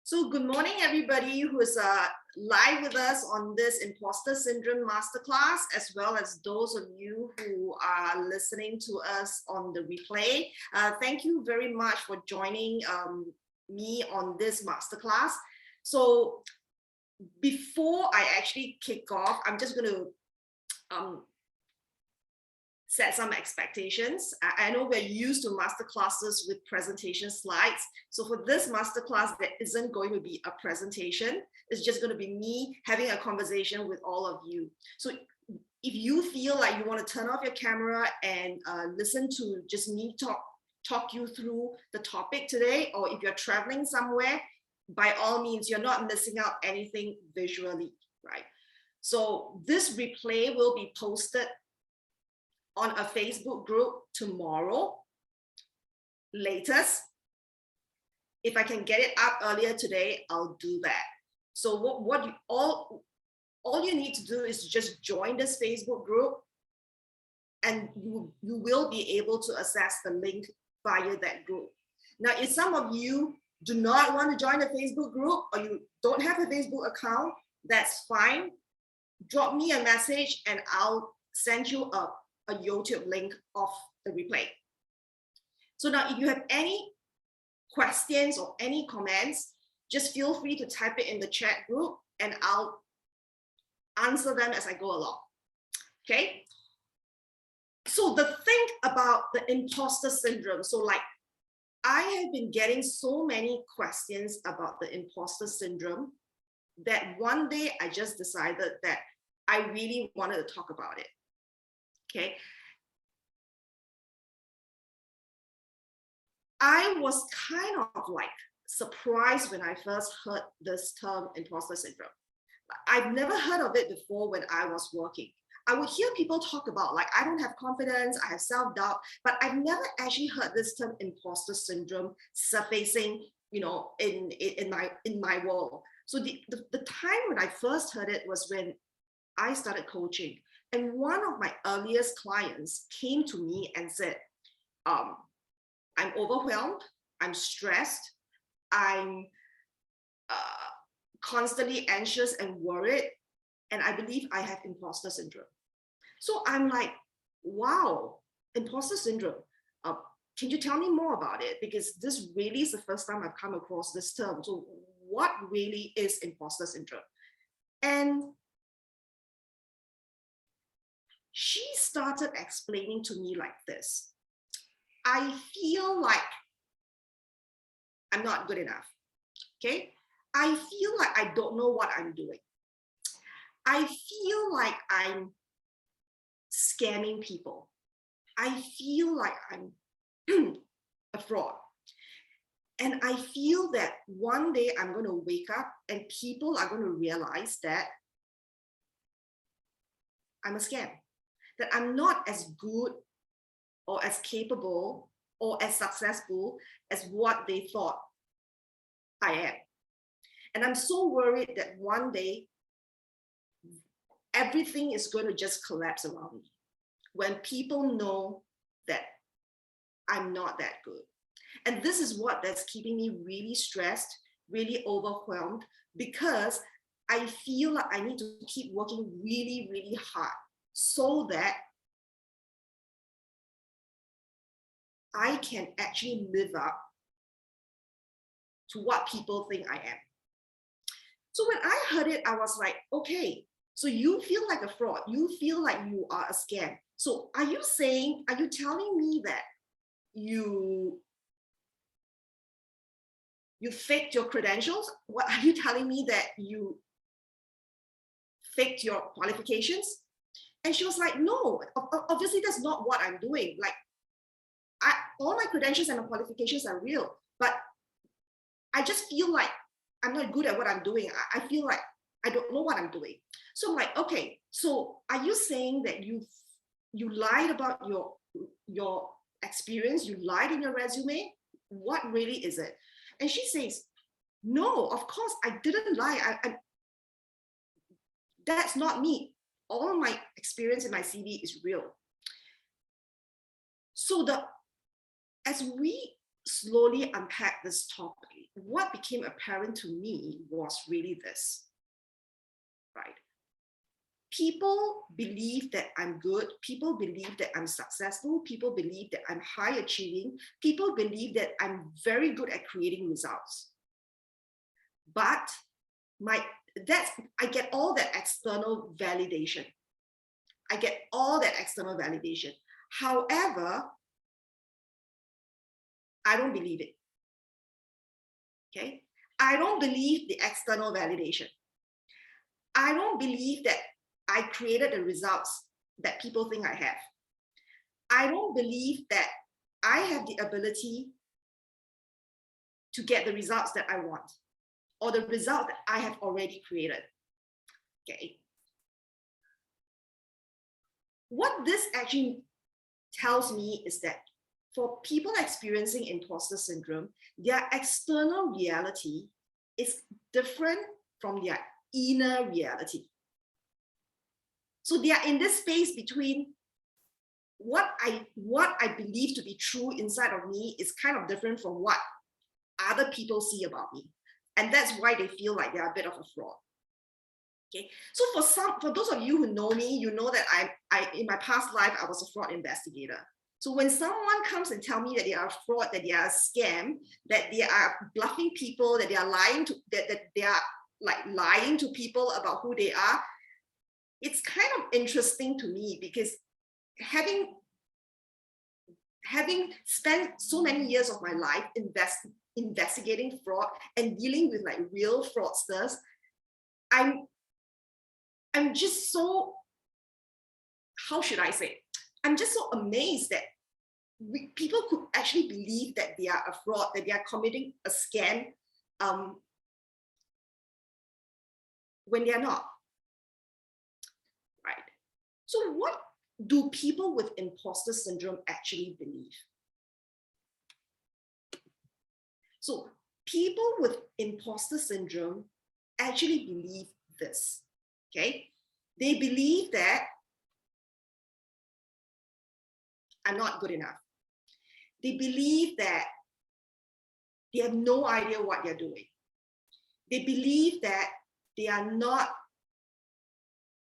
So good morning, everybody who is live with us on this Imposter Syndrome Masterclass, as well as those of you who are listening to us on the replay. Thank you very much for joining me on this Masterclass. So before I actually kick off, I'm just going to set some expectations. I know we're used to masterclasses with presentation slides. So for this masterclass, there isn't going to be a presentation. It's just going to be me having a conversation with all of you. So if you feel like you want to turn off your camera and listen to just me talk you through the topic today, or if you're traveling somewhere, by all means, you're not missing out anything visually, right? So this replay will be posted on a Facebook group tomorrow, latest. If I can get it up earlier today, I'll do that. So all you need to do is just join this Facebook group, and you will be able to access the link via that group. Now, if some of you do not want to join the Facebook group, or you don't have a Facebook account, that's fine. Drop me a message and I'll send you a YouTube link of the replay. So now if you have any questions or any comments, just feel free to type it in the chat group and I'll answer them as I go along. Okay. So the thing about the imposter syndrome, so like I have been getting so many questions about the imposter syndrome that one day I just decided that I really wanted to talk about it. Okay. I was kind of like surprised when I first heard this term imposter syndrome. I've never heard of it before when I was working. I would hear people talk about like, I don't have confidence, I have self-doubt, but I've never actually heard this term imposter syndrome surfacing, you know, in my world. So the time when I first heard it was when I started coaching. And one of my earliest clients came to me and said, I'm overwhelmed, I'm stressed, I'm constantly anxious and worried, and I believe I have imposter syndrome. So I'm like, wow, imposter syndrome. Can you tell me more about it? Because this really is the first time I've come across this term. So what really is imposter syndrome? And she started explaining to me like this. I feel like I'm not good enough, okay? I feel like I don't know what I'm doing. I feel like I'm scamming people. I feel like I'm a fraud. And I feel that one day I'm going to wake up and people are going to realize that I'm a scam, that I'm not as good or as capable or as successful as what they thought I am. And I'm so worried that one day everything is going to just collapse around me when people know that I'm not that good. And this is that's keeping me really stressed, really overwhelmed, because I feel like I need to keep working really, really hard so that I can actually live up to what people think I am. So when I heard it, I was like, okay, so you feel like a fraud. You feel like you are a scam. So are you telling me that you faked your credentials? What are you telling me, that you faked your qualifications? And she was like, no, obviously that's not what I'm doing. Like, all my credentials and my qualifications are real, but I just feel like I'm not good at what I'm doing. I feel like I don't know what I'm doing. So I'm like, okay, so are you saying that you lied about your experience? You lied in your resume? What really is it? And she says, no, of course I didn't lie. That's not me. All my experience in my CV is real. So as we slowly unpack this topic, what became apparent to me was really this, right? People believe that I'm good. People believe that I'm successful. People believe that I'm high achieving. People believe that I'm very good at creating results. But I get all that external validation. I get all that external validation. However, I don't believe it. Okay? I don't believe the external validation. I don't believe that I created the results that people think I have. I don't believe that I have the ability to get the results that I want or the result that I have already created. Okay. What this actually tells me is that for people experiencing imposter syndrome, their external reality is different from their inner reality. So they are in this space between what I believe to be true inside of me is kind of different from what other people see about me. And that's why they feel like they're a bit of a fraud. Okay. So for those of you who know me, you know that I in my past life, I was a fraud investigator. So when someone comes and tell me that they are a fraud, that they are a scam, that they are bluffing people, that they are lying to, that they are like lying to people about who they are, it's kind of interesting to me because having spent so many years of my life investigating fraud and dealing with like real fraudsters, I'm just so, how should I say? I'm just so amazed that people could actually believe that they are a fraud, that they are committing a scam when they are not. Right? So what do people with imposter syndrome actually believe? So people with imposter syndrome actually believe this, okay? They believe that I'm not good enough. They believe that they have no idea what they're doing. They believe that they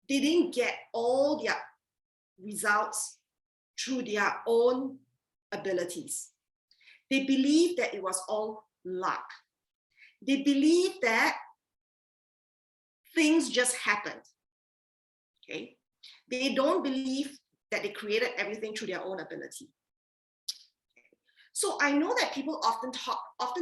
didn't get all their results through their own abilities. They believe that it was all luck. They believe that things just happened. Okay? They don't believe that they created everything through their own ability. So I know that people often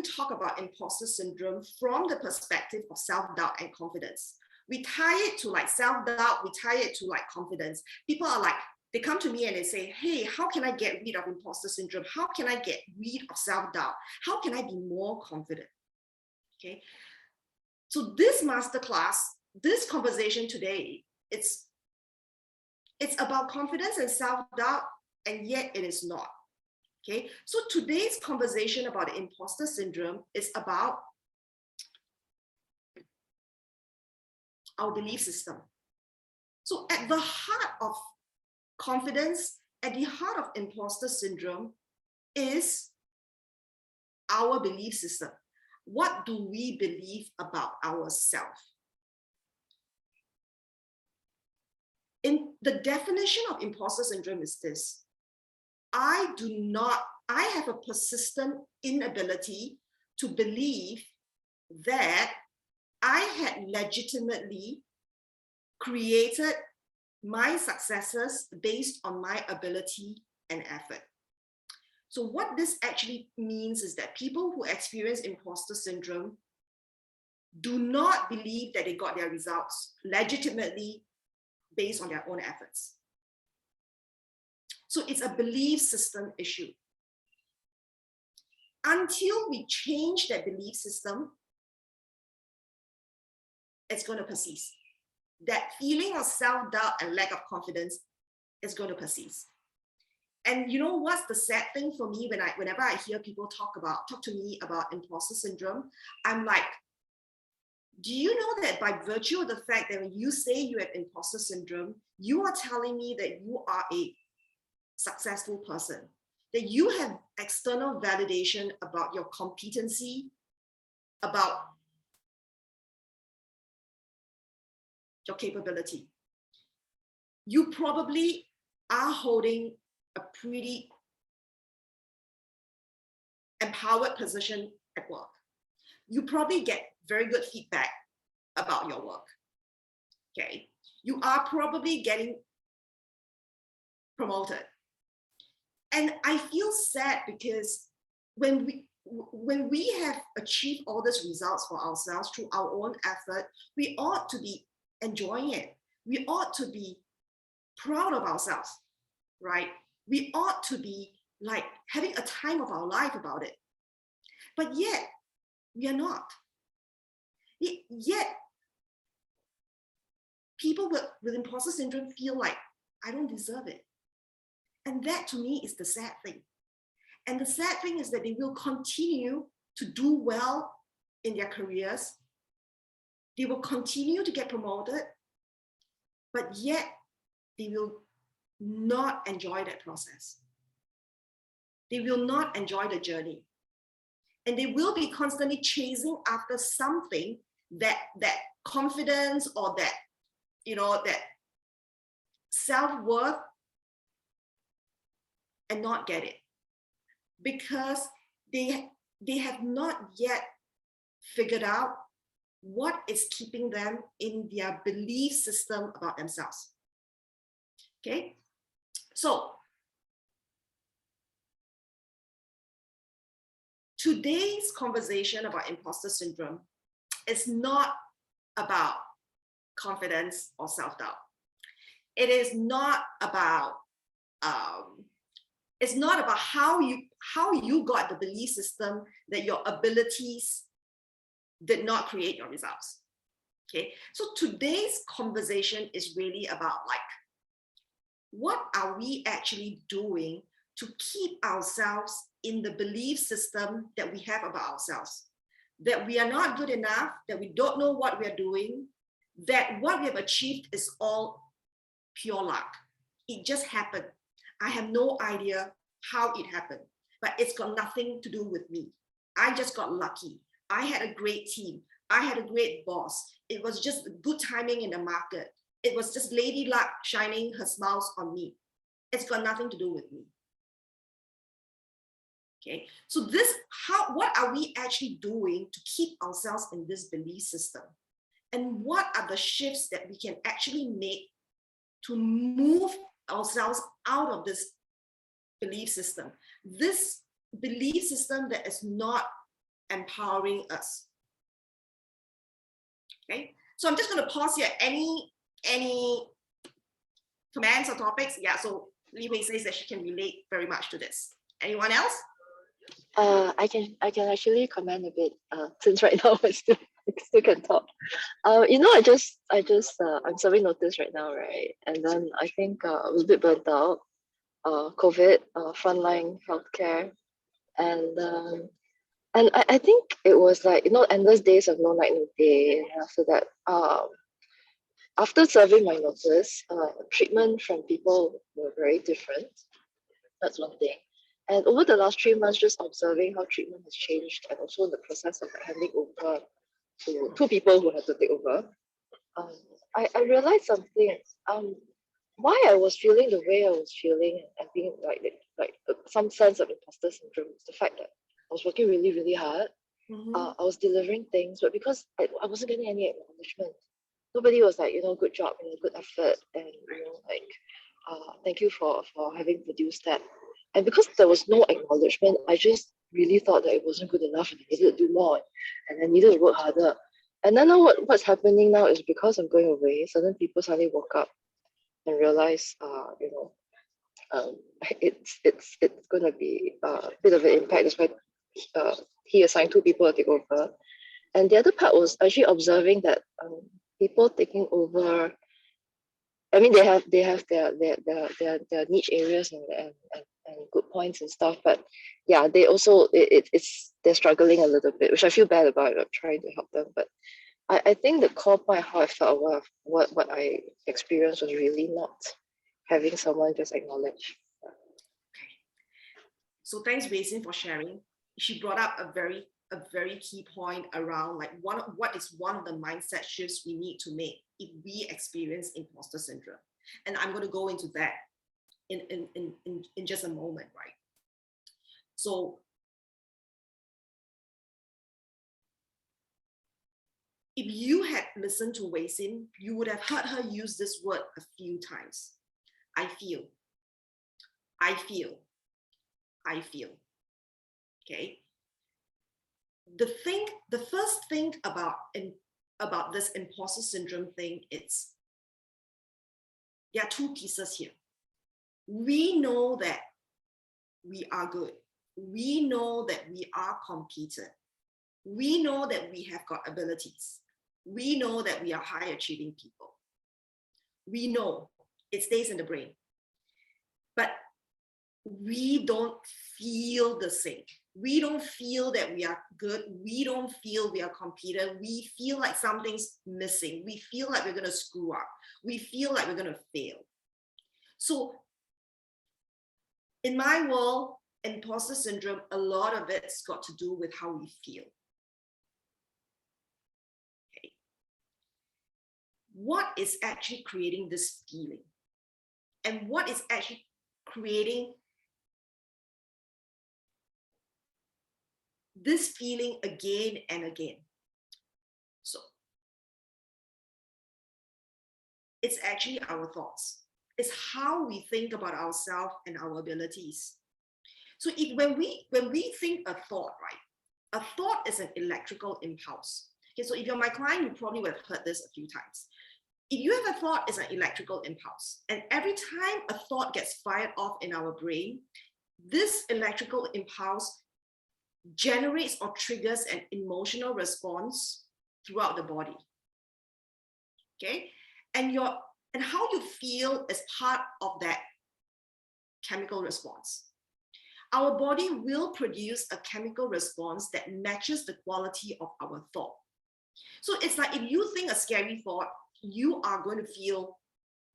talk about imposter syndrome from the perspective of self-doubt and confidence. We tie it to like self-doubt, we tie it to like confidence. People are like, they come to me and they say, hey, how can I get rid of imposter syndrome? How can I get rid of self-doubt? How can I be more confident? Okay. So this masterclass, this conversation today, it's about confidence and self-doubt, and yet it is not. Okay. So today's conversation about the imposter syndrome is about our belief system. So at the heart of confidence, at the heart of imposter syndrome is our belief system. What do we believe about ourselves? In the definition of imposter syndrome is this: I have a persistent inability to believe that I had legitimately created my successes based on my ability and effort. So what this actually means is that people who experience imposter syndrome do not believe that they got their results legitimately based on their own efforts. So it's a belief system issue. Until we change that belief system, it's going to persist. That feeling of self-doubt and lack of confidence is going to persist. And you know what's the sad thing for me whenever I hear people talk to me about imposter syndrome, I'm like, do you know that by virtue of the fact that when you say you have imposter syndrome, you are telling me that you are a successful person, that you have external validation about your competency about your capability. You probably are holding a pretty empowered position at work. You probably get very good feedback about your work. Okay. You are probably getting promoted. And I feel sad because when we have achieved all these results for ourselves through our own effort, we ought to be enjoying it. We ought to be proud of ourselves, right? We ought to be like having a time of our life about it. But yet, we are not. Yet, people with imposter syndrome feel like, I don't deserve it. And that to me is the sad thing. And the sad thing is that they will continue to do well in their careers. They will continue to get promoted, but yet they will not enjoy that process. They will not enjoy the journey. And they will be constantly chasing after something that confidence or that, that self-worth, and not get it. Because they have not yet figured out what is keeping them in their belief system about themselves. Okay, so today's conversation about imposter syndrome is not about confidence or self-doubt. It is not about it's not about how you got the belief system that your abilities did not create your results. Okay, so today's conversation is really about like, what are we actually doing to keep ourselves in the belief system that we have about ourselves? That we are not good enough, that we don't know what we are doing, that what we have achieved is all pure luck. It just happened. I have no idea how it happened, but it's got nothing to do with me. I just got lucky. I had a great team. I had a great boss. It was just good timing in the market. It was just Lady Luck shining her smiles on me. It's got nothing to do with me. Okay, so what are we actually doing to keep ourselves in this belief system? And what are the shifts that we can actually make to move ourselves out of this belief system? This belief system that is not empowering us. Okay, so I'm just going to pause here. Any comments or topics? Yeah, so Li Hui says that she can relate very much to this. Anyone else? I can actually comment a bit since right now I still can talk. I'm serving notice right now, right? And then I think I was a bit burnt out. COVID, frontline healthcare, and I think it was like, endless days of no night, no day. And after that, after serving my notice, treatment from people were very different. That's one thing. And over the last 3 months, just observing how treatment has changed, and also the process of handing over to two people who had to take over, I realized something. Why I was feeling the way I was feeling, and being like some sense of imposter syndrome, is the fact that I was working really, really hard. I was delivering things, but because I wasn't getting any acknowledgement, nobody was like, good job, good effort, and thank you for having produced that. And because there was no acknowledgement, I just really thought that it wasn't good enough and I needed to do more, and I needed to work harder. And then now what's happening now is, because I'm going away, certain people suddenly woke up and realize, it's going to be a bit of an impact. That's why he assigned two people to take over. And the other part was actually observing that people taking over, I mean, they have their niche areas and good points and stuff, but yeah, they also they're struggling a little bit, which I feel bad about. I'm trying to help them, but I think the core point, how I felt about what I experienced, was really not having someone just acknowledge. Okay. So thanks, Wei Xin, for sharing. She brought up a very a very key point around like what is one of the mindset shifts we need to make if we experience imposter syndrome. And I'm going to go into that in just a moment, right? So if you had listened to Wei Xin, you would have heard her use this word a few times. I feel, I feel, I feel. Okay. The first thing about this imposter syndrome thing, there are two pieces here. We know that we are good. We know that we are competent. We know that we have got abilities. We know that we are high achieving people. We know it stays in the brain, but we don't feel the same. We don't feel that we are good. We don't feel we are competent. We feel like something's missing. We feel like we're going to screw up. We feel like we're going to fail. So in my world, imposter syndrome, a lot of it's got to do with how we feel. Okay. What is actually creating this feeling? And what is actually creating this feeling again and again? So it's actually our thoughts. It's how we think about ourselves and our abilities. So when we think a thought, right? A thought is an electrical impulse. Okay, so if you're my client, you probably would have heard this a few times. If you have a thought, it's an electrical impulse. And every time a thought gets fired off in our brain, this electrical impulse generates or triggers an emotional response throughout the body. Okay, and how you feel is part of that chemical response. Our body will produce a chemical response that matches the quality of our thought. So it's like if you think a scary thought, you are going to feel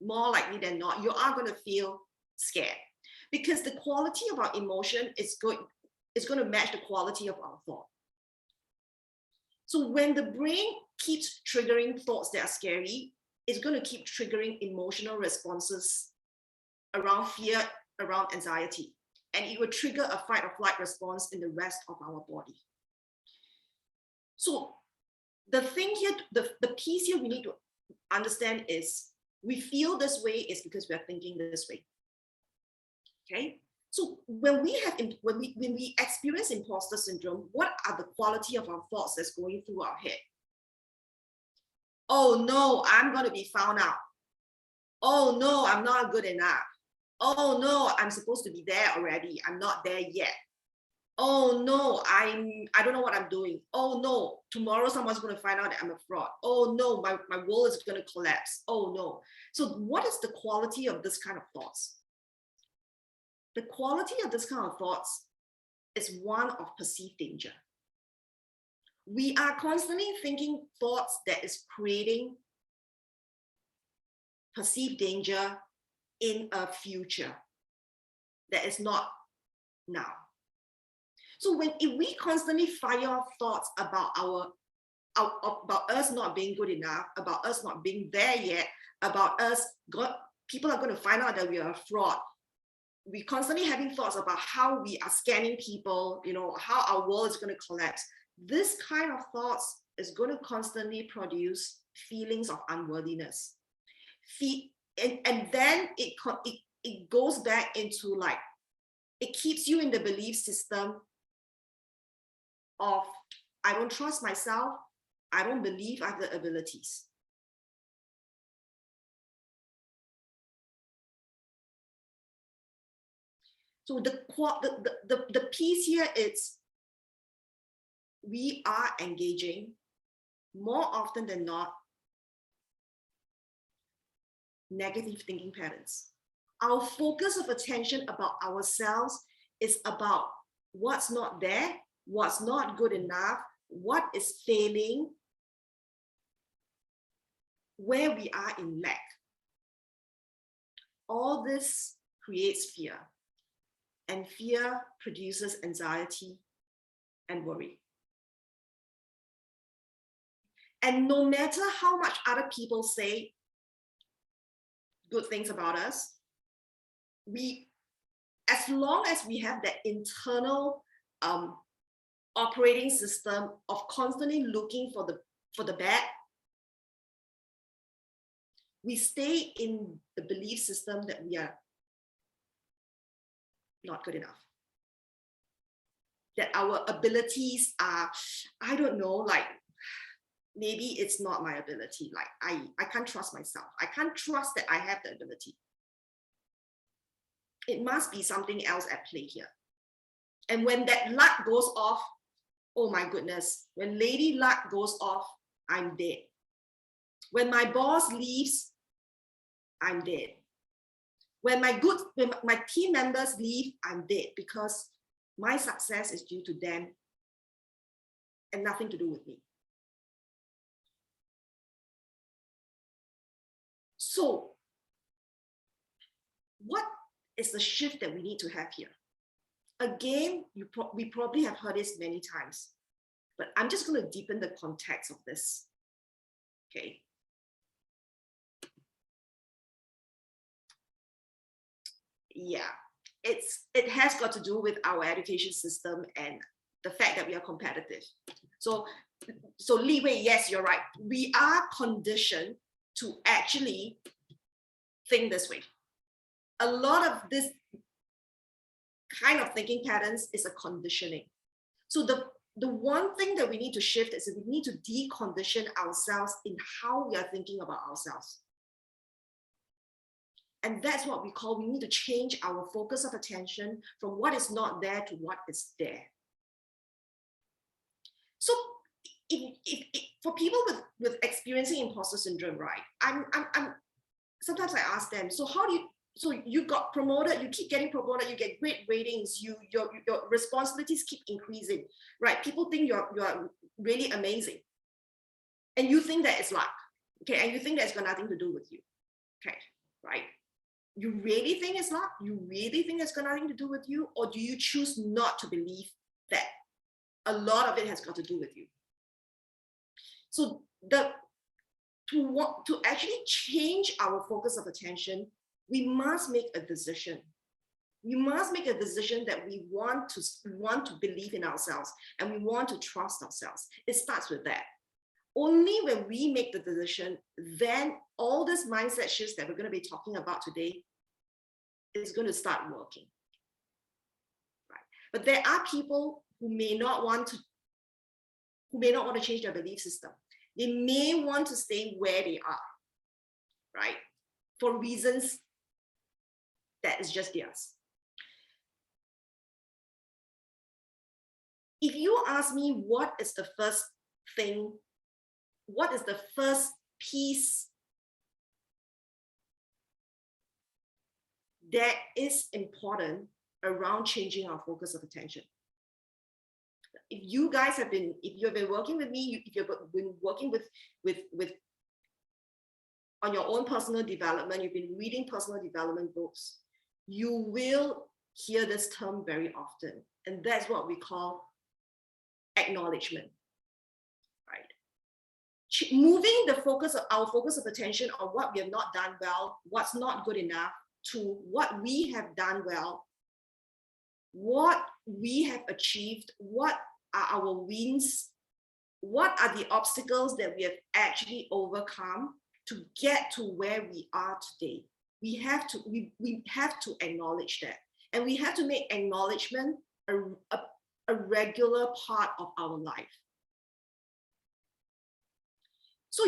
more likely than not, you are going to feel scared, because the quality of our emotion is going to match the quality of our thought. So when the brain keeps triggering thoughts that are scary, it's going to keep triggering emotional responses around fear, around anxiety, and it will trigger a fight or flight response in the rest of our body. So the thing here, the piece here we need to understand is we feel this way is because we are thinking this way. Okay, so when we experience imposter syndrome, what are the quality of our thoughts that's going through our head? Oh no, I'm going to be found out. Oh no, I'm not good enough. Oh no, I'm supposed to be there already. I'm not there yet. Oh no, I don't know what I'm doing. Oh no, tomorrow someone's going to find out that I'm a fraud. Oh no, my world is going to collapse. Oh no. So what is the quality of this kind of thoughts? The quality of this kind of thoughts is one of perceived danger. We are constantly thinking thoughts that is creating perceived danger in a future that is not now. So if we constantly fire off thoughts about about us not being good enough, about us not being there yet, about us, people are going to find out that we are a fraud. We constantly having thoughts about how we are scamming people, how our world is going to collapse. This kind of thoughts is going to constantly produce feelings of unworthiness. And then it goes back into like, it keeps you in the belief system of, I don't trust myself. I don't believe I have the abilities. So the piece here is we are engaging more often than not negative thinking patterns. Our focus of attention about ourselves is about what's not there, what's not good enough, what is failing, where we are in lack. All this creates fear, and fear produces anxiety and worry. And no matter how much other people say good things about us, as long as we have that internal operating system of constantly looking for the bad, we stay in the belief system that we are not good enough. That our abilities are, I don't know, like maybe it's not my ability. Like I can't trust myself. I can't trust that I have the ability. It must be something else at play here. And when that luck goes off, oh my goodness, when Lady Luck goes off, I'm dead. When my boss leaves, I'm dead. When my team members leave, I'm dead, because my success is due to them and nothing to do with me. So what is the shift that we need to have here? Again, we probably have heard this many times, but I'm just going to deepen the context of this. Okay. Yeah, it has got to do with our education system and the fact that we are competitive. So Li Wei, yes, you're right. We are conditioned to actually think this way. A lot of this kind of thinking patterns is a conditioning. So the one thing that we need to shift is that we need to decondition ourselves in how we are thinking about ourselves. And that's what we need to change our focus of attention from what is not there to what is there. So for people with experiencing imposter syndrome, right? I'm sometimes I ask them, so you got promoted, you keep getting promoted, you get great ratings, your responsibilities keep increasing, right? People think you're really amazing. And you think that it's luck, okay? And you think that's got nothing to do with you, okay, right? You really think it's luck? You really think it's got nothing to do with you? Or do you choose not to believe that a lot of it has got to do with you? So to actually change our focus of attention, we must make a decision. We must make a decision that we want to believe in ourselves and we want to trust ourselves. It starts with that. Only when we make the decision, then all these mindset shifts that we're going to be talking about today is going to start working. Right? But there are people who may not want to change their belief system. They may want to stay where they are, right? For reasons that is just theirs. If you ask me what is the first thing, what is the first piece that is important around changing our focus of attention? If you've been working with me, if you've been working with on your own personal development, you've been reading personal development books, you will hear this term very often. And that's what we call acknowledgement, right? Moving our focus of attention on what we have not done well, what's not good enough, to what we have done well, what we have achieved, what are our wins, what are the obstacles that we have actually overcome to get to where we are today. We have to acknowledge that, and we have to make acknowledgement a regular part of our life. So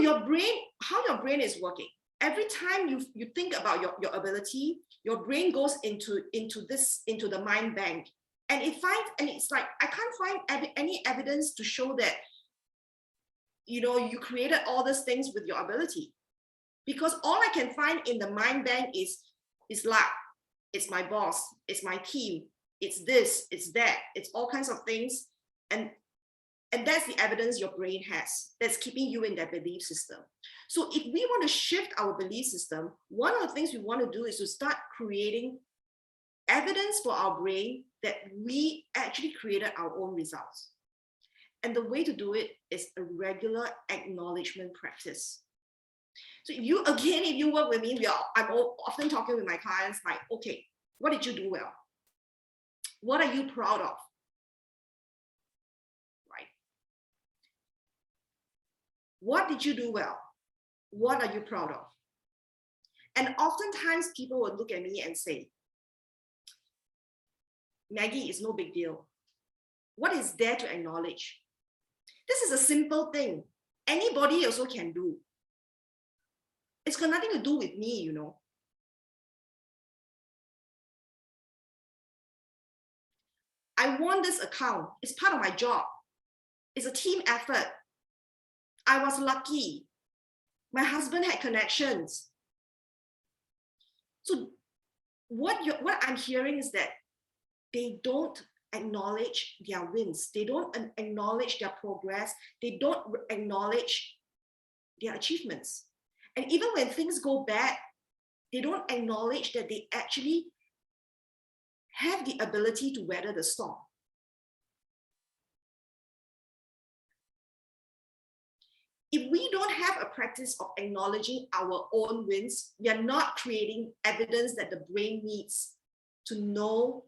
how your brain is working. Every time you think about your ability, your brain goes into the mind bank, and it's like, I can't find any evidence to show that you created all these things with your ability, because all I can find in the mind bank is luck, it's my boss, it's my team, it's this, it's that, it's all kinds of things, and that's the evidence your brain has that's keeping you in that belief system. So if we want to shift our belief system, one of the things we want to do is to start creating evidence for our brain that we actually created our own results. And the way to do it is a regular acknowledgement practice. So if you work with me, I'm often talking with my clients like, okay, what did you do well? What are you proud of? Right? What did you do well? What are you proud of? And oftentimes people will look at me and say, Maggie, it's no big deal. What is there to acknowledge? This is a simple thing. Anybody also can do. It's got nothing to do with me, you know. I won this account. It's part of my job. It's a team effort. I was lucky. My husband had connections. So what I'm hearing is that they don't acknowledge their wins. They don't acknowledge their progress. They don't acknowledge their achievements. And even when things go bad, they don't acknowledge that they actually have the ability to weather the storm. If we don't have a practice of acknowledging our own wins, we are not creating evidence that the brain needs to know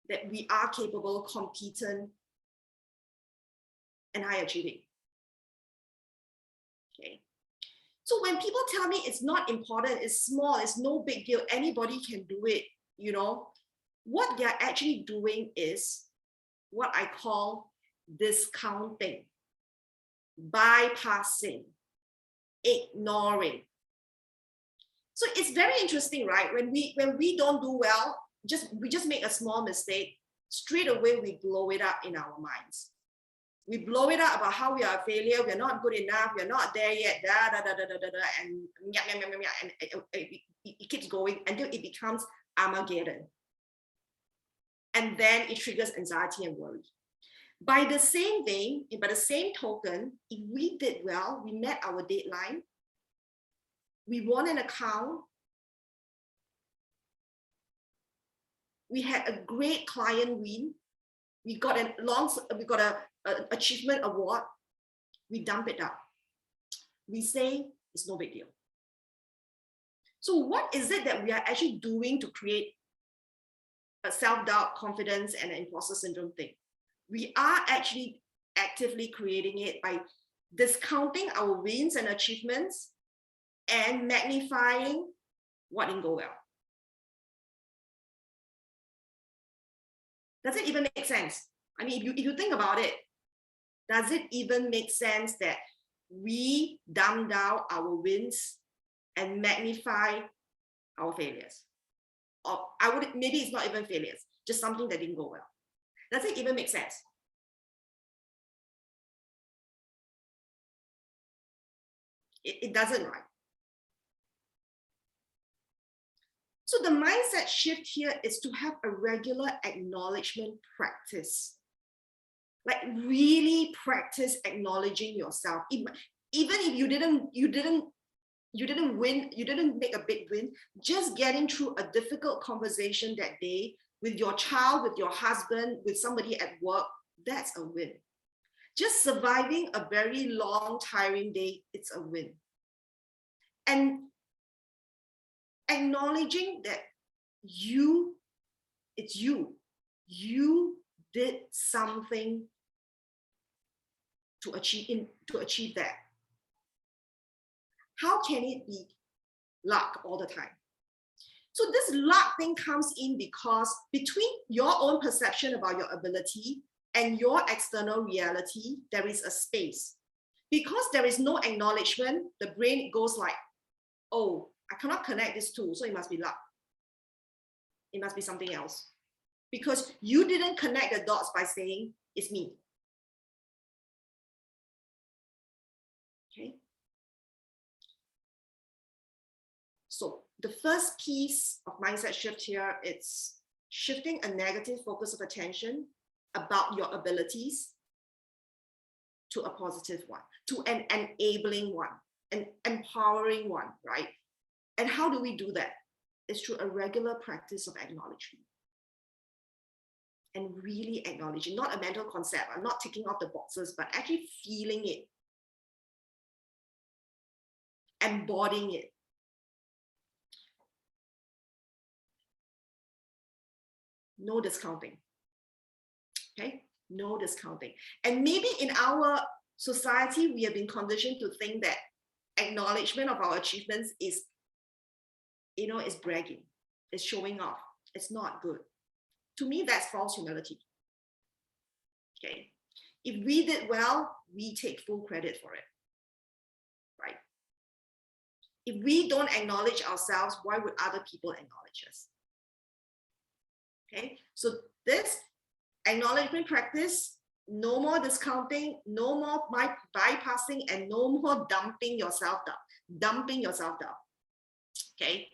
that we are capable, competent, and high achieving. Okay. So when people tell me it's not important, it's small, it's no big deal, anybody can do it, you know, what they're actually doing is what I call discounting, bypassing, ignoring. So it's very interesting, right? When we don't do well, we just make a small mistake, straight away we blow it up in our minds. We blow it up about how we are a failure, we're not good enough, we're not there yet, and it keeps going until it becomes Armageddon. And then it triggers anxiety and worry. By the same vein, by the same token, if we did well, we met our deadline, we won an account, we had a great client win, we got an achievement award, we dump it out. We say it's no big deal. So what is it that we are actually doing to create a self-doubt, confidence, and an imposter syndrome thing? We are actually actively creating it by discounting our wins and achievements and magnifying what didn't go well. Does it even make sense? I mean, if you think about it, does it even make sense that we dumb down our wins and magnify our failures? Or maybe it's not even failures, just something that didn't go well. Does it even make sense? It doesn't, right? So the mindset shift here is to have a regular acknowledgement practice. Like really practice acknowledging yourself. Even if you didn't win, you didn't make a big win, just getting through a difficult conversation that day with your child, with your husband, with somebody at work, that's a win. Just surviving a very long, tiring day, it's a win. And acknowledging that it's you did something to achieve that. How can it be luck all the time? So this luck thing comes in because between your own perception about your ability and your external reality, there is a space. Because there is no acknowledgement, the brain goes like, oh, I cannot connect these two, so it must be luck. It must be something else. Because you didn't connect the dots by saying, it's me. Okay. So the first piece of mindset shift here, it's shifting a negative focus of attention about your abilities to a positive one, to an enabling one, an empowering one, right? And how do we do that? It's through a regular practice of acknowledgement. and really acknowledging, not a mental concept, I'm not ticking off the boxes, but actually feeling it, embodying it. No discounting. Okay, no discounting. And maybe in our society, we have been conditioned to think that acknowledgement of our achievements is, is bragging, is showing off. It's not good. To me, that's false humility. Okay, if we did well, we take full credit for it, right? If we don't acknowledge ourselves, why would other people acknowledge us? Okay, so this acknowledgement practice, no more discounting, no more bypassing, and no more dumping yourself down. Okay.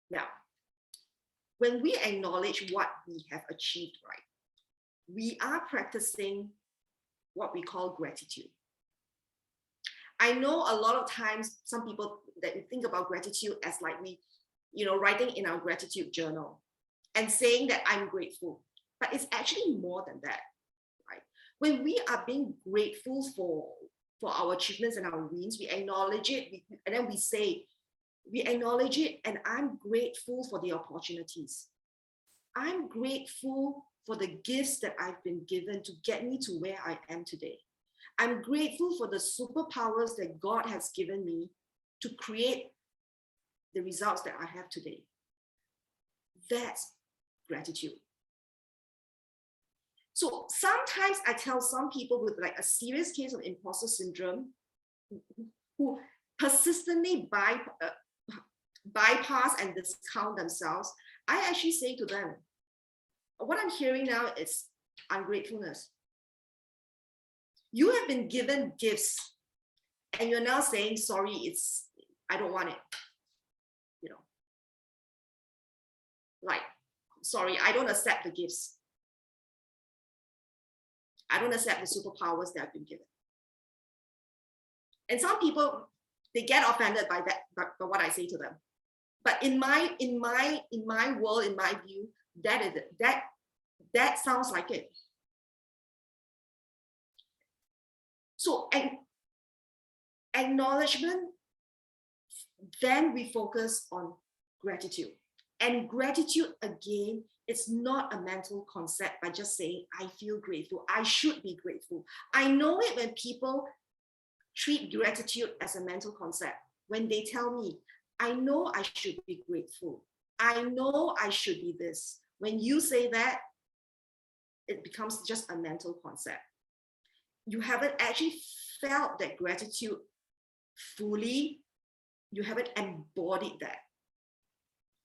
Now, when we acknowledge what we have achieved, right, we are practicing what we call gratitude. I know a lot of times some people that we think about gratitude as like writing in our gratitude journal and saying that I'm grateful, but it's actually more than that, right? When we are being grateful for our achievements and our wins, we acknowledge it, and then we say, we acknowledge it, and I'm grateful for the opportunities. I'm grateful for the gifts that I've been given to get me to where I am today. I'm grateful for the superpowers that God has given me to create the results that I have today. That's gratitude. So sometimes I tell some people with like a serious case of imposter syndrome who persistently bypass and discount themselves, I actually say to them, what I'm hearing now is ungratefulness. You have been given gifts and you're now saying, sorry, I don't want it. Like, sorry, I don't accept the gifts. I don't accept the superpowers that I've been given. And some people, they get offended by that, by what I say to them. But in my world, in my view, that sounds like it. So acknowledgement, then we focus on gratitude. And gratitude, again, it's not a mental concept by just saying, I feel grateful, I should be grateful. I know it when people treat gratitude as a mental concept. When they tell me, I know I should be grateful, I know I should be this. When you say that, it becomes just a mental concept. You haven't actually felt that gratitude fully. You haven't embodied that.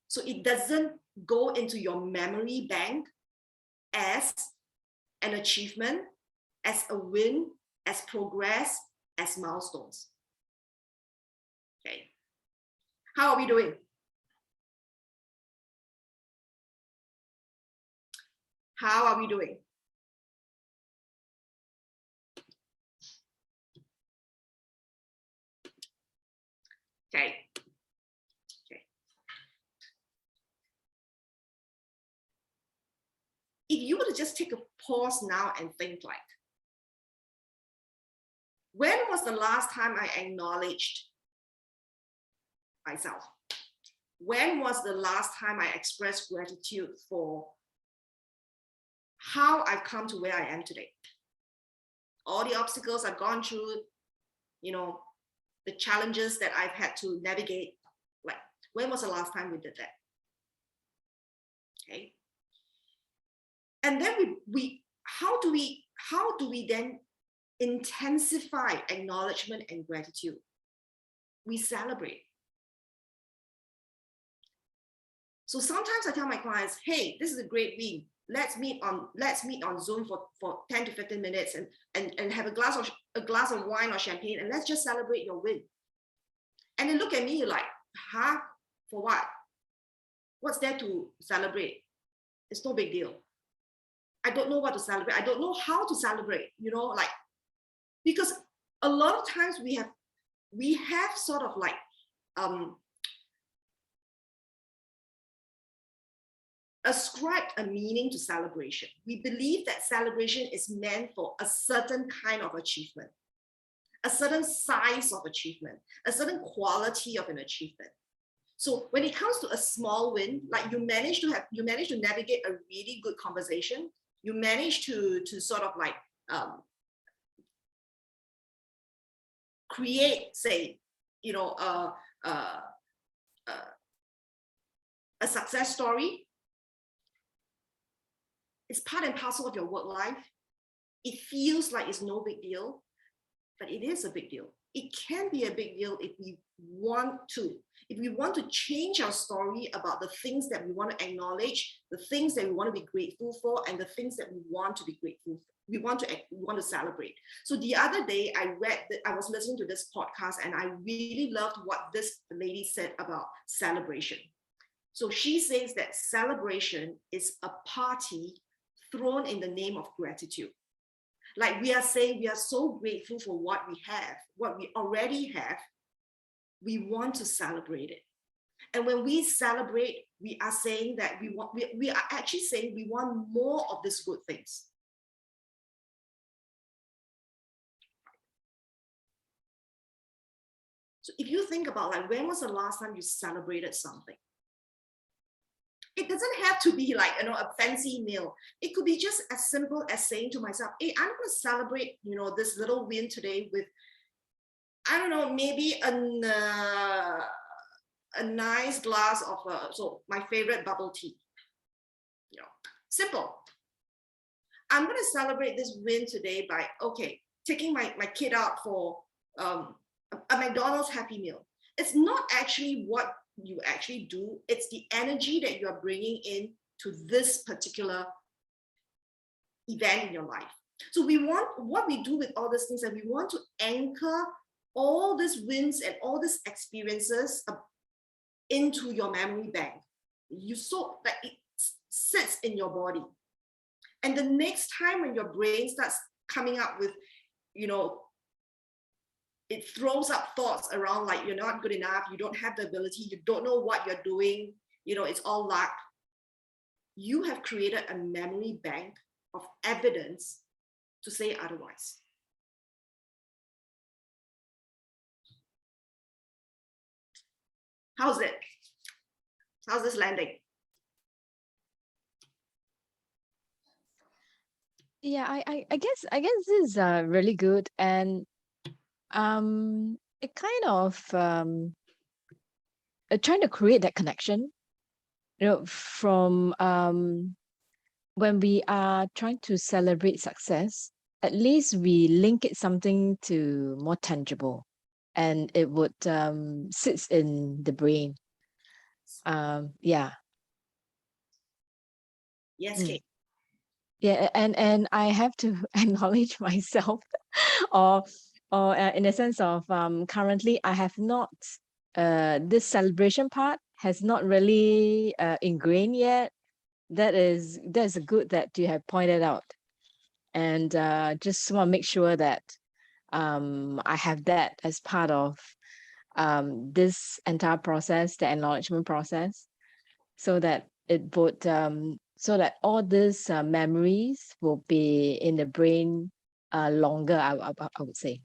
So it doesn't go into your memory bank as an achievement, as a win, as progress, as milestones. Okay. How are we doing? How are we doing? Okay. If you were to just take a pause now and think like, when was the last time I acknowledged myself? When was the last time I expressed gratitude for how I've come to where I am today? All the obstacles I've gone through, the challenges that I've had to navigate. Like, when was the last time we did that? Okay. And then how do we then intensify acknowledgement and gratitude? We celebrate. So sometimes I tell my clients, hey, this is a great win. Let's meet on Zoom for 10 to 15 minutes and have a glass of wine or champagne, and let's just celebrate your win. And they look at me like, huh? For what? What's there to celebrate? It's no big deal. I don't know what to celebrate. I don't know how to celebrate, because a lot of times we have sort of like ascribed a meaning to celebration. We believe that celebration is meant for a certain kind of achievement, a certain size of achievement, a certain quality of an achievement. So when it comes to a small win, like you manage to navigate a really good conversation, you manage to sort of like create, say, you know, a success story. It's part and parcel of your work life. It feels like it's no big deal, but it is a big deal. It can be a big deal if we want to. If we want to change our story about the things that we want to acknowledge, the things that we want to be grateful for, and the things that we want to be grateful for. We want to celebrate. So the other day I was listening to this podcast and I really loved what this lady said about celebration. So she says that celebration is a party thrown in the name of gratitude. Like we are saying, we are so grateful for what we have, what we already have. We want to celebrate it. And when we celebrate, we are saying that we are actually saying we want more of these good things. So if you think about like, when was the last time you celebrated something? It doesn't have to be like, a fancy meal. It could be just as simple as saying to myself, hey, I'm going to celebrate, this little win today with, I don't know, maybe a nice glass of, so my favorite bubble tea. Simple. I'm going to celebrate this win today by, taking my kid out for a McDonald's Happy Meal. It's not actually what you actually do, it's the energy that you are bringing in to this particular event in your life. So what we do with all these things, and we want to anchor all these wins and all these experiences into your memory bank. So that it sits in your body. And the next time when your brain starts coming up with, it throws up thoughts around like you're not good enough, you don't have the ability, you don't know what you're doing, it's all luck. You have created a memory bank of evidence to say otherwise. How's it? How's this landing? Yeah, I guess this is really good, and it kind of trying to create that connection, from when we are trying to celebrate success, at least we link it something to more tangible, and it would sits in the brain. Yeah. Yes, Kate. Yeah, and I have to acknowledge myself, or in a sense of currently I have not this celebration part has not really ingrained yet. That's good that you have pointed out, and just want to make sure that I have that as part of this entire process, the acknowledgement process, so that it would so that all these memories will be in the brain longer, I would say.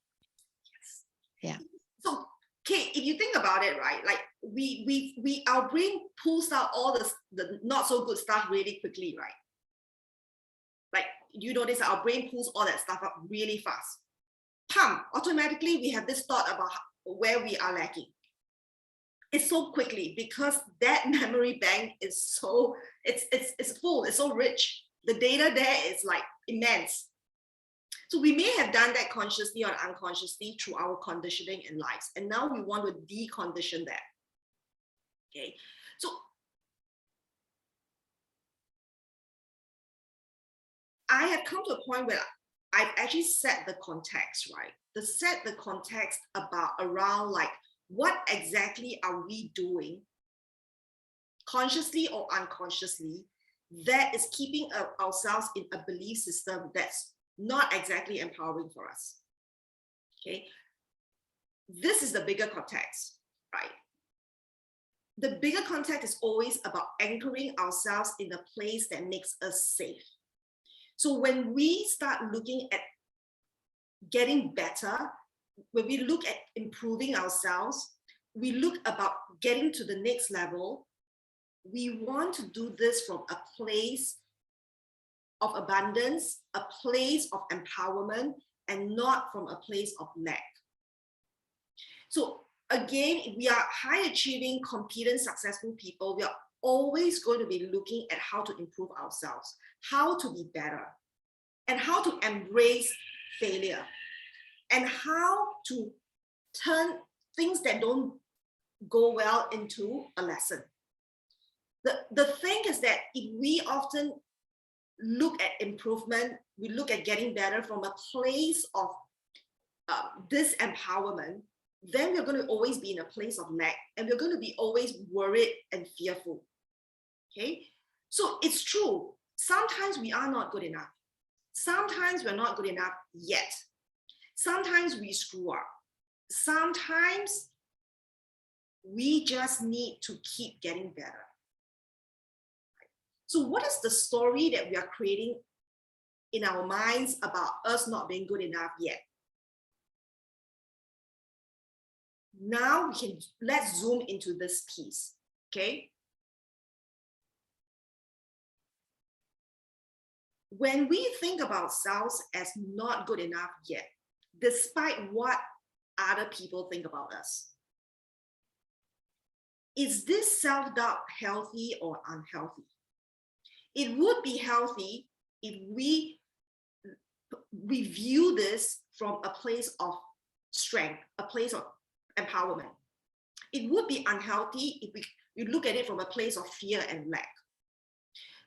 Yes. Yeah. So, Kate, if you think about it, right, like we our brain pulls out all the not so good stuff really quickly, right? Like you notice our brain pulls all that stuff up really fast. Automatically we have this thought about where we are lacking. It's so quickly because that memory bank is so it's full, it's so rich. The data there is like immense. So we may have done that consciously or unconsciously through our conditioning in lives, and now we want to decondition that. Okay, so I have come to a point where I've actually set the context, right? Set the context around like what exactly are we doing, consciously or unconsciously, that is keeping ourselves in a belief system that's not exactly empowering for us. Okay, this is the bigger context, right? the bigger context is always about anchoring ourselves in a place that makes us safe. So when we start looking at getting better, when we look at improving ourselves, we look about getting to the next level, we want to do this from a place of abundance, a place of empowerment, and not from a place of lack. So again, if we are high achieving, competent, successful people, we are always going to be looking at how to improve ourselves, how to be better, and how to embrace failure, and how to turn things that don't go well into a lesson. The thing is that if we often look at improvement, we look at getting better from a place of disempowerment, then we're going to always be in a place of lack, and we're going to be always worried and fearful. Okay, so it's true. Sometimes we are not good enough. Sometimes we're not good enough yet. Sometimes we screw up. Sometimes we just need to keep getting better. So what is the story that we are creating in our minds about us not being good enough yet? Now let's zoom into this piece, okay? When we think about ourselves as not good enough yet, despite what other people think about us, is this self-doubt healthy or unhealthy? It would be healthy if we view this from a place of strength, a place of empowerment. It would be unhealthy if we look at it from a place of fear and lack.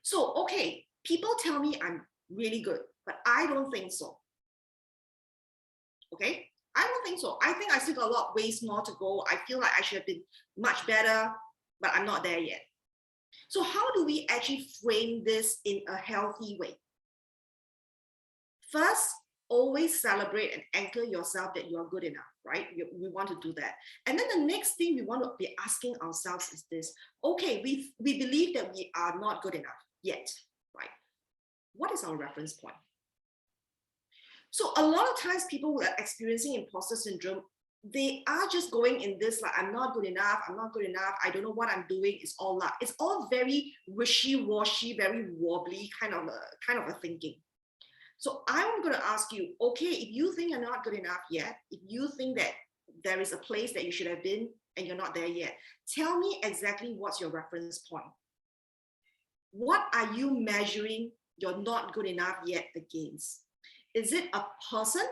So, okay, people tell me I'm really good, but I don't think so. Okay, I don't think so. I think I still got a lot of ways more to go. I feel like I should have been much better, but I'm not there yet. So how do we actually frame this in a healthy way? First, always celebrate and anchor yourself that you are good enough, right? We want to do that. And then the next thing we want to be asking ourselves is this: okay, we believe that we are not good enough yet, right? What is our reference point? So a lot of times people who are experiencing imposter syndrome, they are just going in this like, I'm not good enough, I don't know what I'm doing, it's all luck. It's all very wishy-washy, very wobbly kind of a thinking. So I'm going to ask you, okay, if you think you're not good enough yet, if you think that there is a place that you should have been and you're not there yet, tell me exactly what's your reference point. What are you measuring you're not good enough yet against? Is it a person?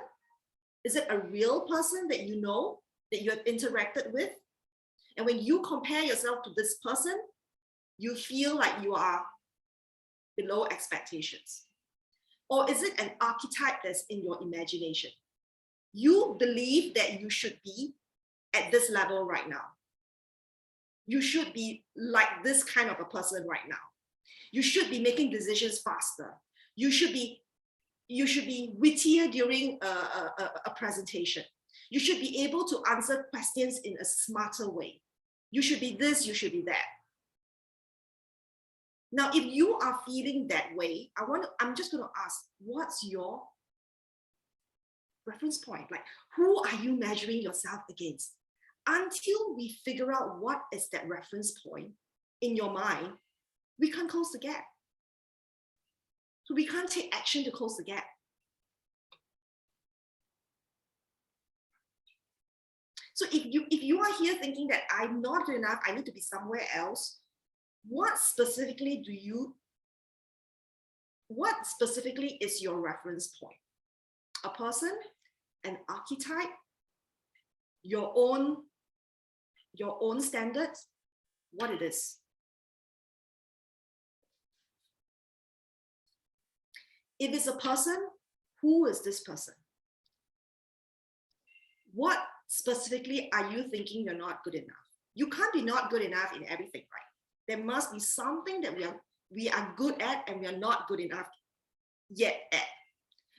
Is it a real person that you know, that you have interacted with? And when you compare yourself to this person, you feel like you are below expectations. Or is it an archetype that's in your imagination? You believe that you should be at this level right now. You should be like this kind of a person right now. You should be making decisions faster. You should be wittier during a presentation. You should be able to answer questions in a smarter way. You should be this, you should be that. Now, if you are feeling that way, I'm just going to ask, what's your reference point? Like, who are you measuring yourself against? Until we figure out what is that reference point in your mind, we can't close the gap. So we can't take action to close the gap. So if you are here thinking that I'm not good enough, I need to be somewhere else, what specifically is your reference point? A person, an archetype, your own standards, what it is? If it's a person, who is this person? What specifically are you thinking you're not good enough? You can't be not good enough in everything, right? There must be something that we are good at and we are not good enough yet at.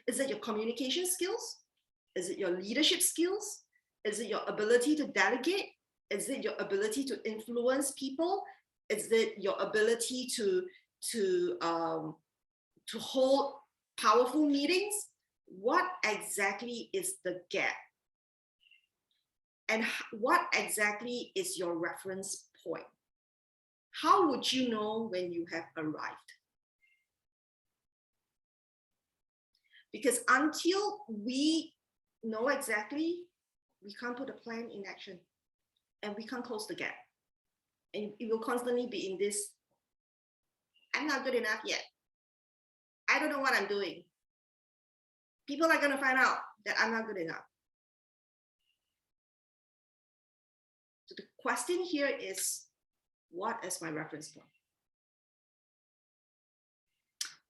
Is it your communication skills? Is it your leadership skills? Is it your ability to delegate? Is it your ability to influence people? Is it your ability to hold powerful meetings? What exactly is the gap? And what exactly is your reference point? How would you know when you have arrived? Because until we know exactly, we can't put a plan in action and we can't close the gap. And it will constantly be in this, I'm not good enough yet. I don't know what I'm doing. People are going to find out that I'm not good enough. So the question here is, what is my reference point?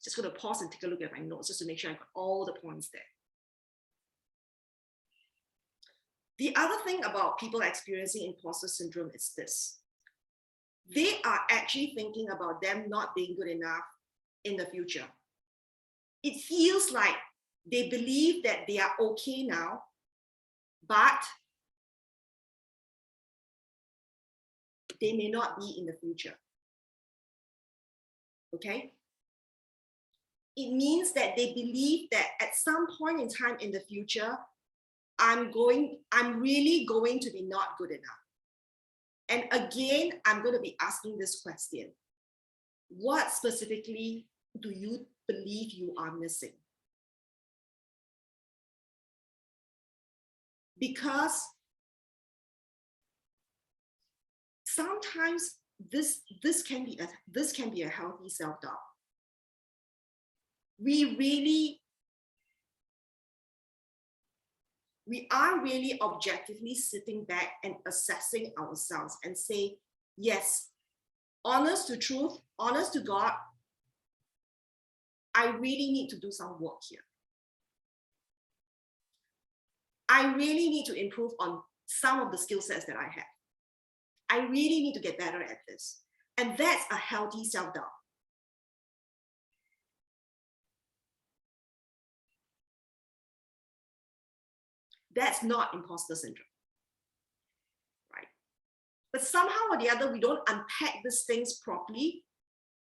Just going to pause and take a look at my notes just to make sure I got all the points there. The other thing about people experiencing imposter syndrome is this. They are actually thinking about them not being good enough in the future. It feels like they believe that they are okay now, but they may not be in the future. Okay? It means that they believe that at some point in time in the future, I'm really going to be not good enough. And again, I'm going to be asking this question. What specifically do you believe you are missing? Because sometimes this can be a healthy self-doubt. We are really objectively sitting back and assessing ourselves and say, yes, honest to truth, honest to God, I really need to do some work here. I really need to improve on some of the skill sets that I have. I really need to get better at this. And that's a healthy self-doubt. That's not imposter syndrome, right? But somehow or the other, we don't unpack these things properly.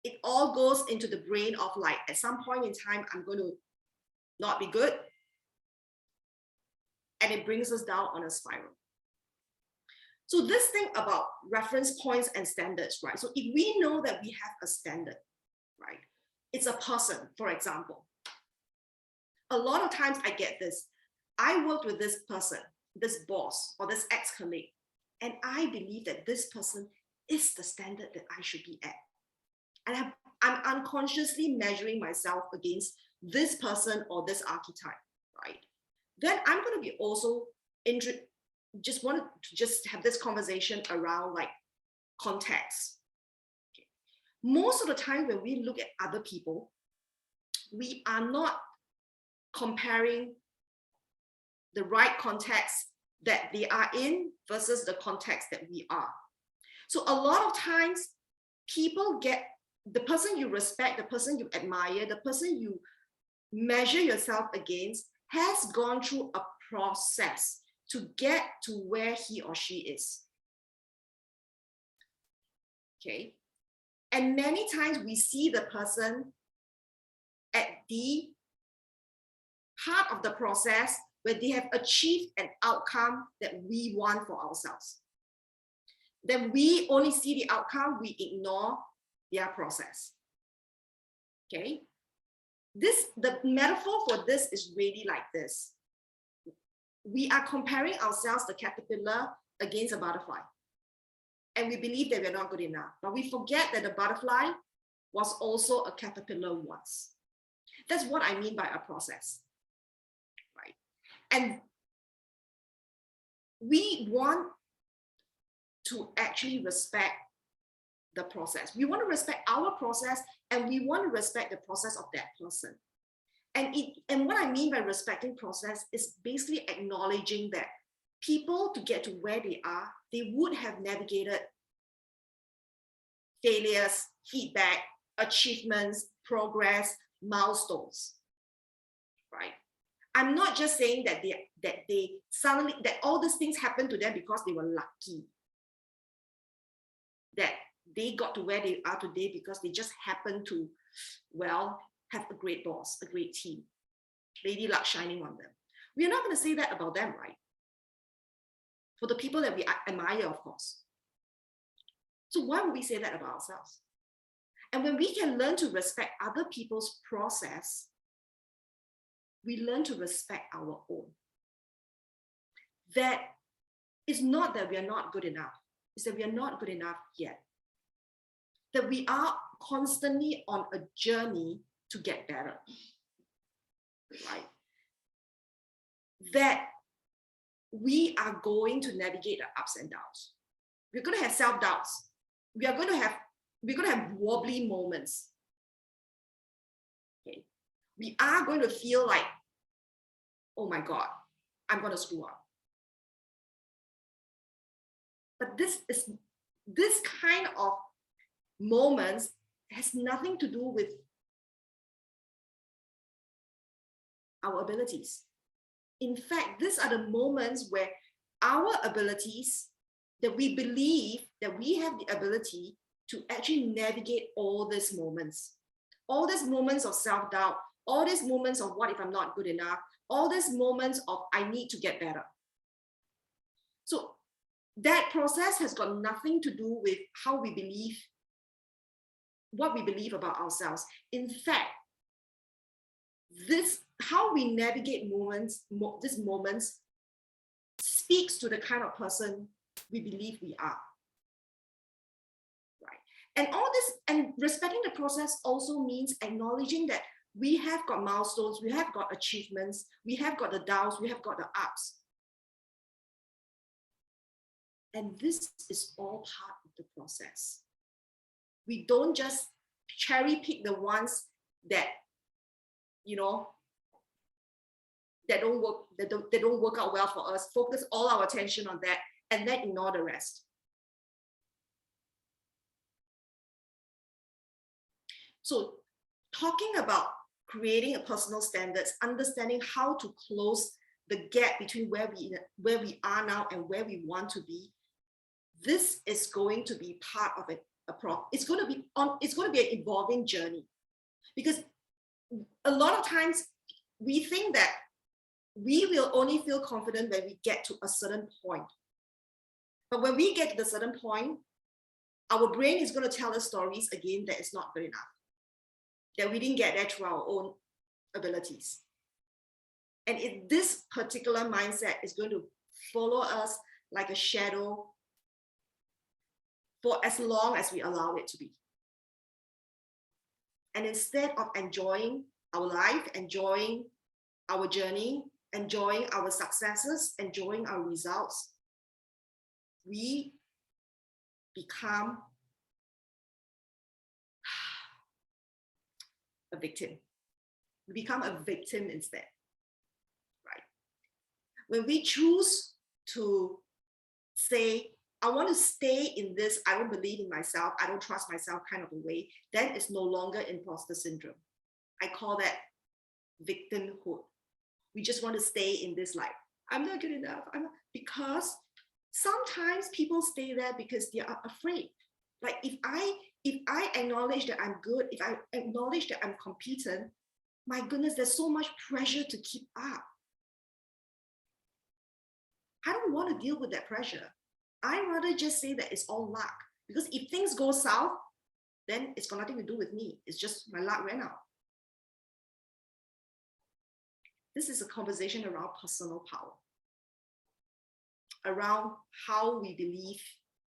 It all goes into the brain of like, at some point in time, I'm going to not be good. And it brings us down on a spiral. So this thing about reference points and standards, right? So if we know that we have a standard, right? It's a person, for example. A lot of times I get this. I worked with this person, this boss, or this ex-colleague, and I believe that this person is the standard that I should be at. And I'm unconsciously measuring myself against this person or this archetype, right? Then I'm going to be also just have this conversation around like context. Okay. Most of the time when we look at other people, we are not comparing the right context that they are in versus the context that we are. So a lot of times people get the person you respect, the person you admire, the person you measure yourself against has gone through a process to get to where he or she is. Okay. And many times we see the person at the heart of the process where they have achieved an outcome that we want for ourselves. Then we only see the outcome, we ignore their process. Okay. The metaphor for this is really like this. We are comparing ourselves, the caterpillar, against a butterfly. And we believe that we're not good enough. But we forget that the butterfly was also a caterpillar once. That's what I mean by a process. Right? And we want to actually respect the process. We want to respect our process, and we want to respect the process of that person. And what I mean by respecting process is basically acknowledging that people, to get to where they are, they would have navigated failures, feedback, achievements, progress, milestones, right? I'm not just saying that all these things happened to them because they were lucky. they got to where they are today because they just happen to, well, have a great boss, a great team, lady luck shining on them. We are not going to say that about them, right? For the people that we admire, of course. So why would we say that about ourselves? And when we can learn to respect other people's process, we learn to respect our own. That it's not that we are not good enough, it's that we are not good enough yet. That we are constantly on a journey to get better, right? That we are going to navigate the ups and downs. We're going to have self-doubts. We're going to have wobbly moments. Okay. We are going to feel like, oh my God, I'm going to screw up. But this kind of moments has nothing to do with our abilities. In fact, these are the moments where our abilities, that we believe that we have the ability to actually navigate all these moments of self-doubt, all these moments of what if I'm not good enough, all these moments of I need to get better. So that process has got nothing to do with how we believe, what we believe about ourselves. In fact, this, how we navigate these moments speaks to the kind of person we believe we are, right? And all this, and respecting the process also means acknowledging that we have got milestones, we have got achievements, we have got the downs, we have got the ups. And this is all part of the process. We don't just cherry pick the ones that, you know, that don't work out well for us, focus all our attention on that, and then ignore the rest. So talking about creating a personal standards, understanding how to close the gap between where we are now and where we want to be, this is going to be part of it's going to be an evolving journey. Because a lot of times we think that we will only feel confident when we get to a certain point. But when we get to the certain point, our brain is going to tell us stories again that it's not good enough, that we didn't get there through our own abilities. And this particular mindset is going to follow us like a shadow for as long as we allow it to be. And instead of enjoying our life, enjoying our journey, enjoying our successes, enjoying our results, we become a victim. We become a victim instead, right? When we choose to say, I want to stay in this, I don't believe in myself, I don't trust myself kind of a way, then it's no longer imposter syndrome. I call that victimhood. We just want to stay in this life. I'm not good enough. Because sometimes people stay there because they are afraid. Like if I acknowledge that I'm good, if I acknowledge that I'm competent, my goodness, there's so much pressure to keep up. I don't want to deal with that pressure. I'd rather just say that it's all luck. Because if things go south, then it's got nothing to do with me. It's just my luck ran out. This is a conversation around personal power, around how we believe,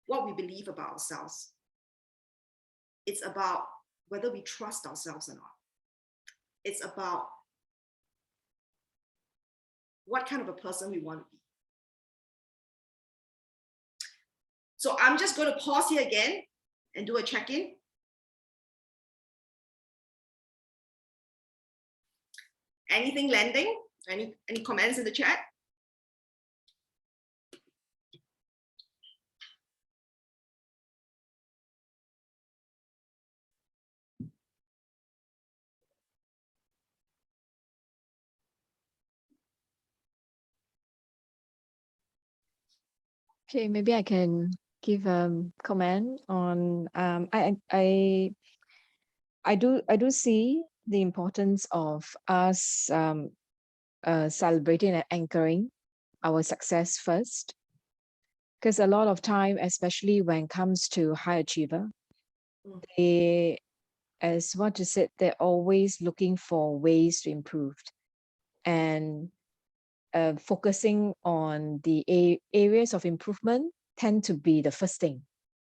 what we believe about ourselves. It's about whether we trust ourselves or not. It's about what kind of a person we want to be. So I'm just going to pause here again and do a check-in. Anything landing? Any comments in the chat? Okay, maybe I can give a comment on I do see the importance of us celebrating and anchoring our success first, because a lot of time, especially when it comes to high achiever, they, as what you said, they're always looking for ways to improve, and focusing on the areas of improvement tend to be the first thing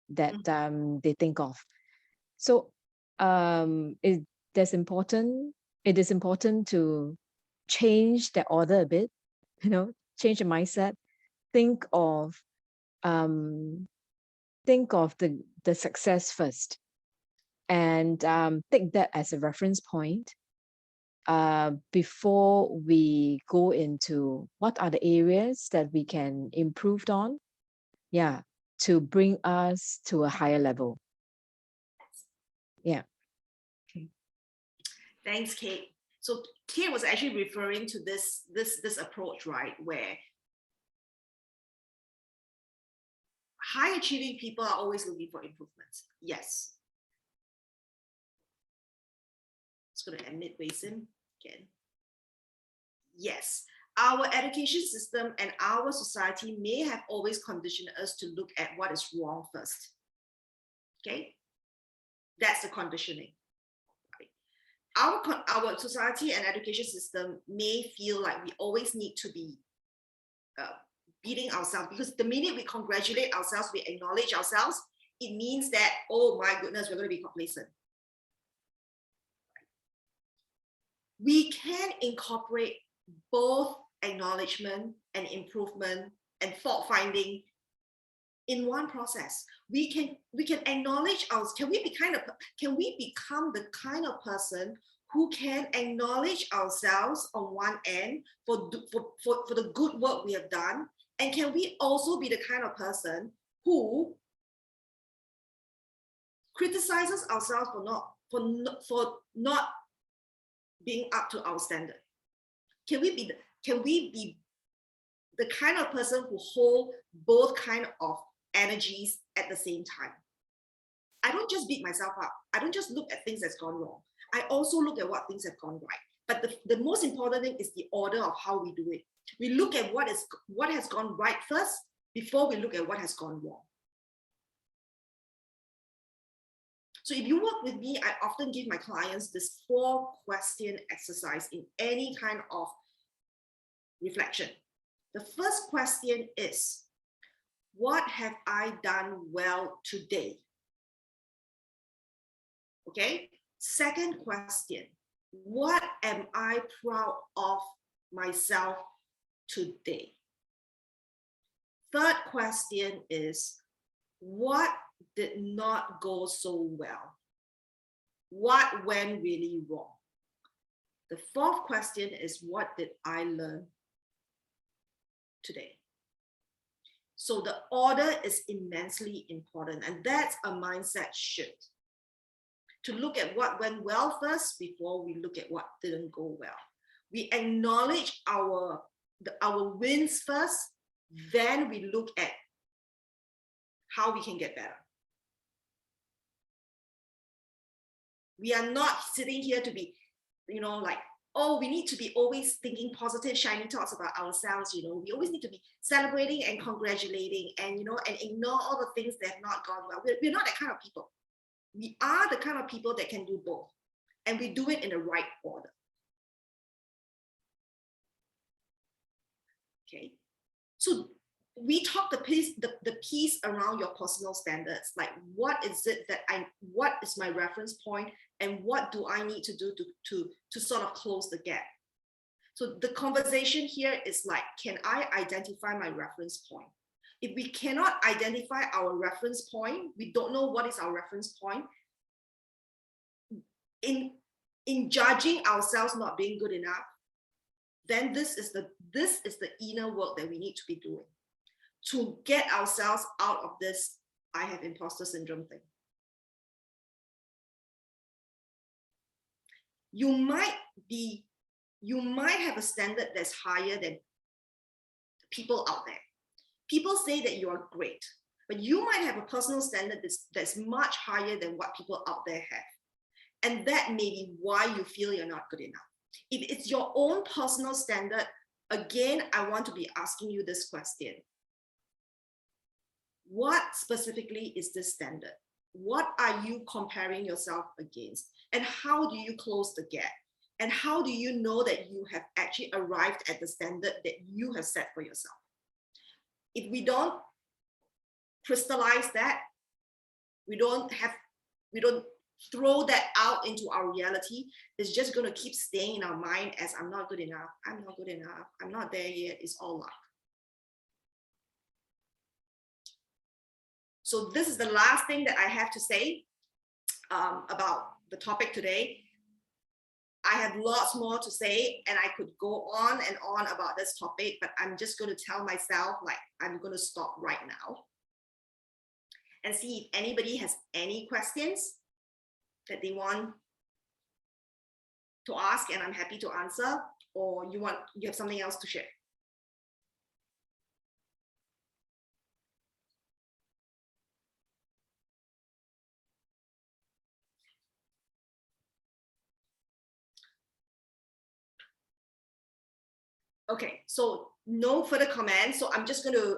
that they think of. So it is important to change the order a bit, change the mindset, think of the success first, and take that as a reference point before we go into what are the areas that we can improve on, to bring us to a higher level. Okay. Thanks, Kate. So Kate was actually referring to this approach, right, where high achieving people are always looking for improvements. Yes. Just going to admit Wei-Sim again. Yes, our education system and our society may have always conditioned us to look at what is wrong first. Okay, that's the conditioning. Our society and education system may feel like we always need to be beating ourselves, because the minute we congratulate ourselves, we acknowledge ourselves, it means that, oh my goodness, we're going to be complacent. We can incorporate both acknowledgement and improvement and fault finding in one process. We can acknowledge ourselves. Can we become the kind of person who can acknowledge ourselves on one end for the good work we have done? And can we also be the kind of person who criticizes ourselves for not being up to our standard? Can we be the kind of person who hold both kind of energies at the same time? I don't just beat myself up. I don't just look at things that's gone wrong. I also look at what things have gone right. But the most important thing is the order of how we do it. We look at what has gone right first before we look at what has gone wrong. So if you work with me, I often give my clients this 4-question exercise in any kind of reflection. The first question is, what have I done well today? Okay. Second question, what am I proud of myself today? Third question is, what did not go so well? What went really wrong? The fourth question is, what did I learn today? So the order is immensely important, and that's a mindset shift. To look at what went well first before we look at what didn't go well. We acknowledge our wins first, then we look at how we can get better. We are not sitting here to be, like, oh, we need to be always thinking positive, shiny thoughts about ourselves. We always need to be celebrating and congratulating and, and ignore all the things that have not gone well. We're not that kind of people. We are the kind of people that can do both, and we do it in the right order. Okay, so we talk the piece around your personal standards, like what is my reference point, and what do I need to do to sort of close the gap? So the conversation here is like, can I identify my reference point? If we cannot identify our reference point, we don't know what is our reference point. In judging ourselves not being good enough, then this is the inner work that we need to be doing to get ourselves out of this I have imposter syndrome thing. You might have a standard that's higher than people out there. People say that you are great. but you might have a personal standard that's much higher than what people out there have. And that may be why you feel you're not good enough. If it's your own personal standard, again, I want to be asking you this question. What specifically is this standard? What are you comparing yourself against? And how do you close the gap? And how do you know that you have actually arrived at the standard that you have set for yourself? If we don't crystallize that, we don't throw that out into our reality, it's just going to keep staying in our mind as I'm not good enough, I'm not good enough, I'm not there yet, it's all luck. So this is the last thing that I have to say about the topic today. I have lots more to say and I could go on and on about this topic, but I'm just going to tell myself, like, I'm going to stop right now and see if anybody has any questions that they want to ask, and I'm happy to answer, or you have something else to share. Okay, so no further comments. So I'm just going to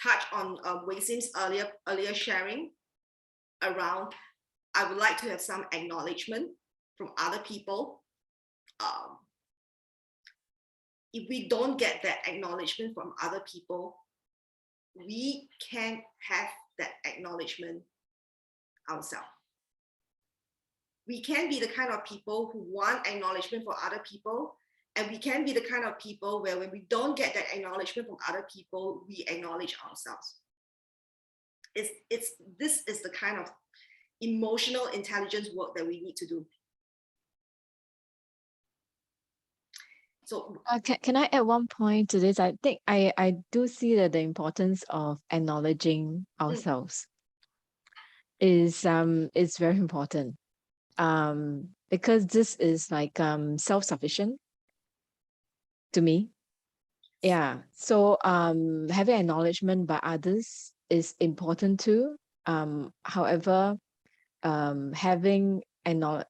touch on Wei Sim's earlier sharing around, I would like to have some acknowledgement from other people. If we don't get that acknowledgement from other people, we can't have that acknowledgement ourselves. We can be the kind of people who want acknowledgement for other people, and we can be the kind of people where when we don't get that acknowledgement from other people, we acknowledge ourselves. This is the kind of emotional intelligence work that we need to do. So can I add one point to this? I think I do see that the importance of acknowledging ourselves is very important, because this is like self-sufficient to me. Yeah. So having acknowledgement by others is important too. However,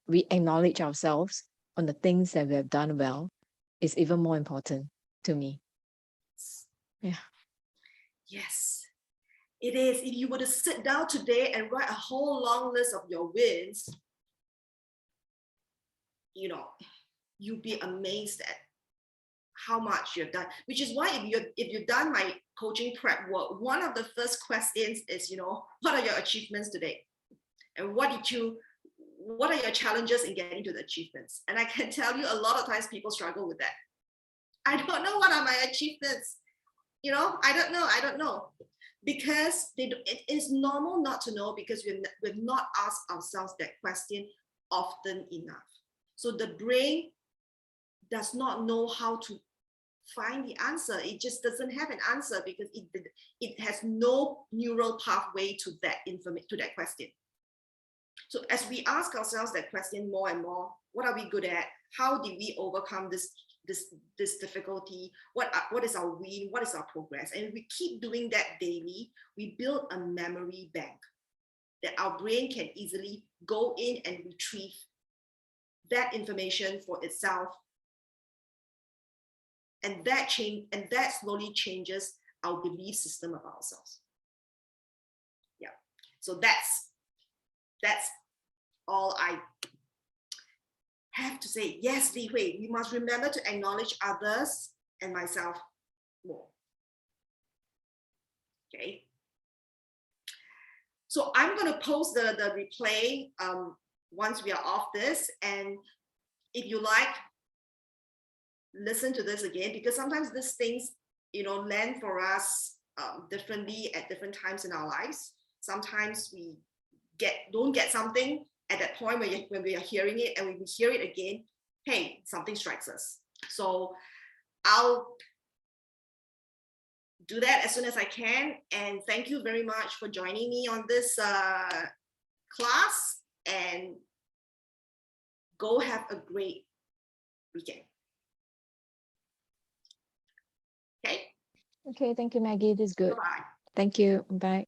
we acknowledge ourselves on the things that we have done well is even more important to me. Yeah. Yes, it is. If you were to sit down today and write a whole long list of your wins, you'd be amazed at how much you've done, which is why if you've done my coaching prep work, one of the first questions is, what are your achievements today? And what are your challenges in getting to the achievements? And I can tell you a lot of times people struggle with that. I don't know what are my achievements. I don't know. Because it is normal not to know, because we've not asked ourselves that question often enough. So the brain does not know how to find the answer. It just doesn't have an answer because it has no neural pathway to that question. So as we ask ourselves that question more and more, what are we good at? How did we overcome this difficulty? What is our win? What is our progress? And if we keep doing that daily, we build a memory bank that our brain can easily go in and retrieve that information for itself. And that slowly changes our belief system about ourselves. Yeah. So that's all I have to say. Yes, Li Hui, we must remember to acknowledge others and myself more. Okay. So I'm going to post the replay once we are off this. And if you like, listen to this again, because sometimes these things, land for us differently at different times in our lives. Sometimes we don't get something at that point when we are hearing it, and when we hear it again, hey, something strikes us. So I'll do that as soon as I can. And thank you very much for joining me on this class, and go have a great weekend. Okay. Okay, thank you, Maggie. This is good. Bye. Thank you. Bye.